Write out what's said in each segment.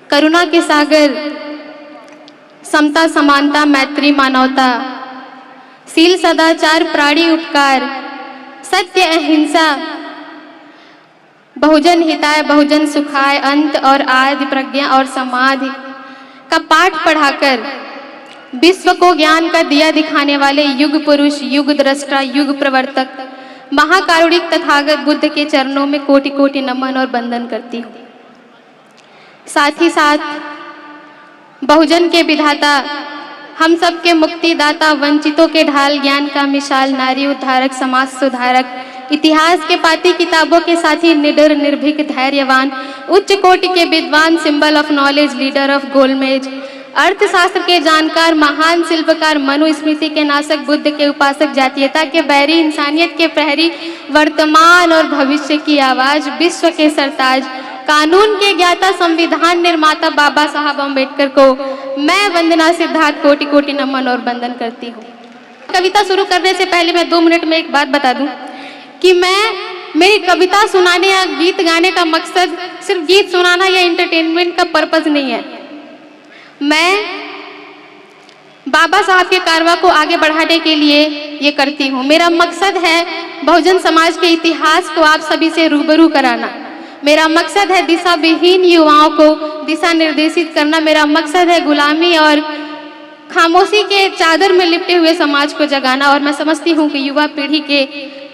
करुणा के सागर, समता समानता मैत्री मानवता, शील सदाचार प्राणी उपकार, सत्य अहिंसा, बहुजन हिताय बहुजन सुखाय, अंत और आदि प्रज्ञा और समाधि का पाठ पढ़ाकर विश्व को ज्ञान का दिया दिखाने वाले युग पुरुष, युग दृष्टा, युग प्रवर्तक, महाकारुणिक तथागत बुद्ध के चरणों में कोटि कोटि नमन और वंदन करती हूँ। साथ ही साथ बहुजन के विधाता, हम सबके मुक्तिदाता, वंचितों के ढाल, ज्ञान का मिसाल, नारी उद्धारक, समाज सुधारक, इतिहास के पाती किताबों के साथी, निडर निर्भीक धैर्यवान, उच्च कोटि के विद्वान, symbol of knowledge, leader of गोलमेज, अर्थशास्त्र के जानकार, महान शिल्पकार, मनुस्मृति के नाशक, बुद्ध के उपासक, जातीयता के बैरी, इंसानियत के प्रहरी, वर्तमान और भविष्य की आवाज, विश्व के सरताज, कानून के ज्ञाता, संविधान निर्माता बाबा साहब अम्बेडकर को मैं वंदना सिद्धार्थ कोटि कोटि नमन और वंदन करती हूँ। कविता शुरू करने से पहले मैं 2 मिनट में एक बात बता दूं कि मेरी कविता सुनाने या गीत गाने का मकसद सिर्फ गीत सुनाना या एंटरटेनमेंट का पर्पज नहीं है। मैं बाबा साहब के कारवा को आगे बढ़ाने के लिए ये करती हूँ। मेरा मकसद है बहुजन समाज के इतिहास को आप सभी से रूबरू कराना। मेरा मकसद है दिशा विहीन युवाओं को दिशा निर्देशित करना। मेरा मकसद है गुलामी और खामोशी के चादर में लिपटे हुए समाज को जगाना। और मैं समझती हूँ कि युवा पीढ़ी के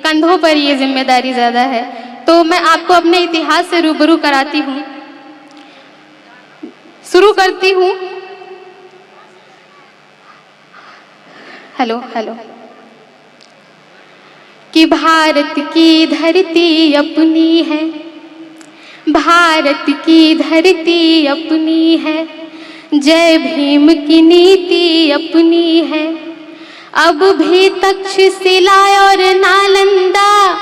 कंधों पर ये जिम्मेदारी ज़्यादा है, तो मैं आपको अपने इतिहास से रूबरू कराती हूँ। शुरू करती हूँ। हेलो हेलो कि भारत की धरती अपनी है, भारत की धरती अपनी है, जय भीम की नीति अपनी है। अब भी तक्षशिला और नालंदा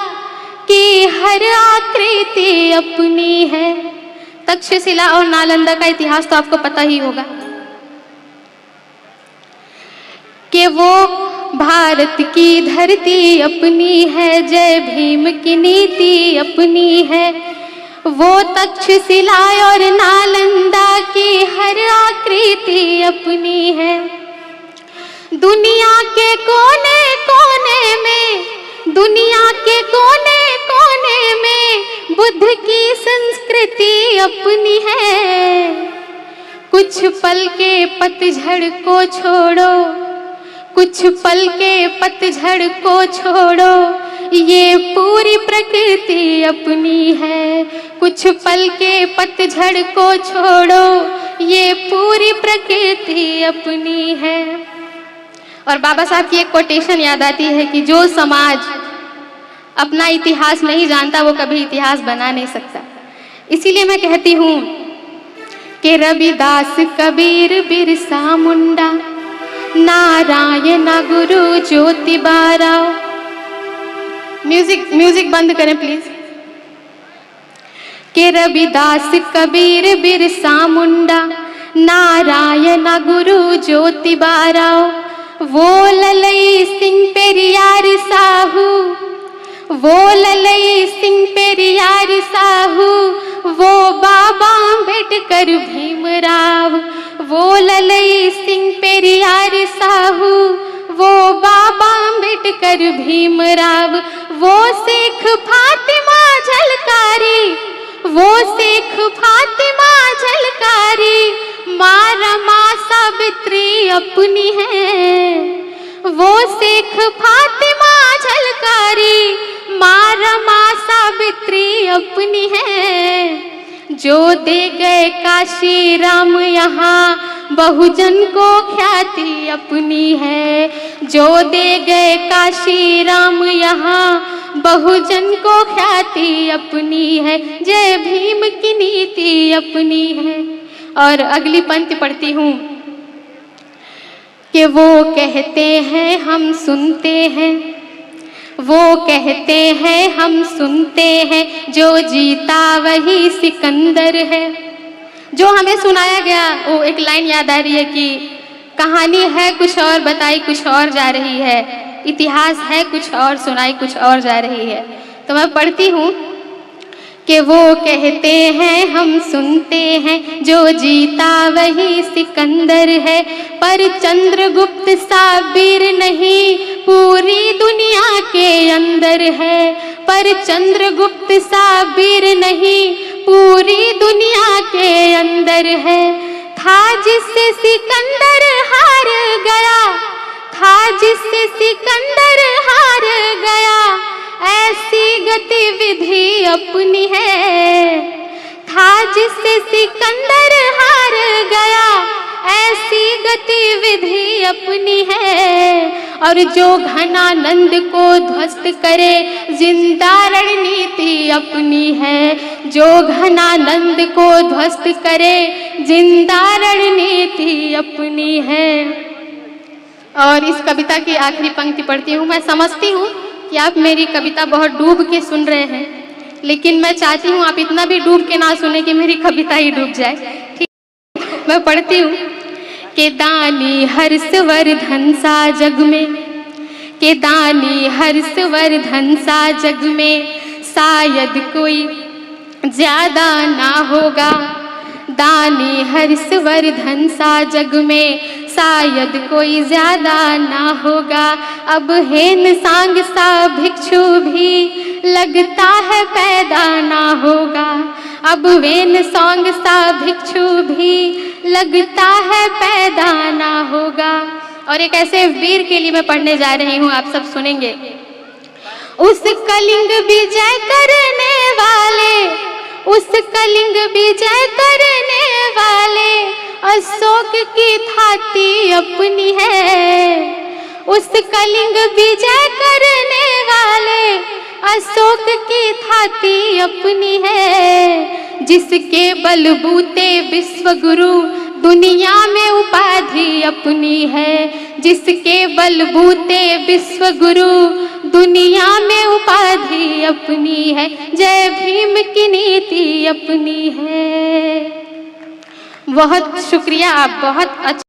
की हर आकृति अपनी है। तक्षशिला और नालंदा का इतिहास तो आपको पता ही होगा कि वो भारत की धरती अपनी है, जय भीम की नीति अपनी है। वो तक्षशिला और नालंदा की हर आकृति अपनी है। दुनिया के कोने कोने में, दुनिया के कोने कोने में बुद्ध की संस्कृति अपनी है। कुछ पल के पतझड़ को छोड़ो, कुछ पल के पतझड़ को छोड़ो, ये पूरी प्रकृति अपनी है। कुछ पल के पतझड़ को छोड़ो, ये पूरी प्रकृति अपनी है। और बाबा साहब की एक कोटेशन याद आती है कि जो समाज अपना इतिहास नहीं जानता वो कभी इतिहास बना नहीं सकता। इसीलिए मैं कहती हूँ कि रविदास, कबीर, बिरसा मुंडा, नारायण गुरु ज्योतिबा राव। म्यूजिक बंद करें प्लीज। कि रविदास, कबीर, बिरसा मुंडा, नारायण गुरु ज्योतिबा राव, वो ललई सिंह पेरियार साहू, वो ललई सिंह पेरियार साहू, वो बाबा अम्बेडकर भीमराव। वो ललई सिंह पेरियार साहू, वो बाबा अम्बेडकर भीमराव। वो शेख फातिमा झलकारी, वो शेख फातिमा झलकारी, माँ रमा सावित्री अपनी है। वो शेख फातिमा झलकारी, माँ रमा सावित्री अपनी है। जो दे गए काशी राम यहाँ, बहुजन को ख्याति अपनी है। जो दे गए काशी राम यहाँ, बहुजन को ख्याति अपनी है। जय भीम की नीति अपनी है। और अगली पंक्ति पढ़ती हूँ कि वो कहते हैं हम सुनते हैं, वो कहते हैं हम सुनते हैं, जो जीता वही सिकंदर है। जो हमें सुनाया गया वो एक लाइन याद आ रही है कि कहानी है कुछ और, बताई कुछ और जा रही है। इतिहास है कुछ और, सुनाई कुछ और जा रही है। तो मैं पढ़ती हूँ कि वो कहते हैं हम सुनते हैं, जो जीता वही सिकंदर है। पर चंद्रगुप्त साबिर नहीं, पूरी दुनिया के अंदर है। पर चंद्रगुप्त साबिर नहीं, पूरी दुनिया के अंदर है। था जिससे सिकंदर हार गया, था जिससे सिकंदर हार गया, ऐसी गतिविधि अपनी है। था जिससे सिकंदर हार गया, ऐसी गतिविधि अपनी है। और जो घनानंद को ध्वस्त करे, जिंदा रणनीति अपनी है। जो घनानंद को ध्वस्त करे, जिंदा रणनीति अपनी है। और इस कविता की आखिरी पंक्ति पढ़ती हूँ। मैं समझती हूँ कि आप मेरी कविता बहुत डूब के सुन रहे हैं, लेकिन मैं चाहती हूँ आप इतना भी डूब के ना सुने कि मेरी कविता ही डूब जाए। ठीक, मैं पढ़ती हूँ कि दानी हर्षवर्धन सा जग में, कि दानी हर्षवर्धन सा जग में, शायद कोई ज्यादा ना होगा। दानी हर्षवर्धन सा जग में, शायद कोई ज्यादा ना होगा। अब हेन सांग सा भिक्षु भी लगता है पैदा ना होगा। अब वेन सांग सा भिक्षु भी लगता है पैदा ना होगा। और एक ऐसे वीर के लिए मैं पढ़ने जा रही हूँ, आप सब सुनेंगे। उस कलिंग विजय करने वाले, उस कलिंग विजय करने वाले, अशोक की थाती अपनी है। उस कलिंग विजय करने वाले, अशोक की थाती अपनी है। जिसके बलबूते विश्व गुरु, दुनिया में उपाधि अपनी है। जिसके बलबूते विश्व गुरु, दुनिया में उपाधि अपनी है। जय भीम की नीति अपनी है। बहुत शुक्रिया, आप बहुत अच्छा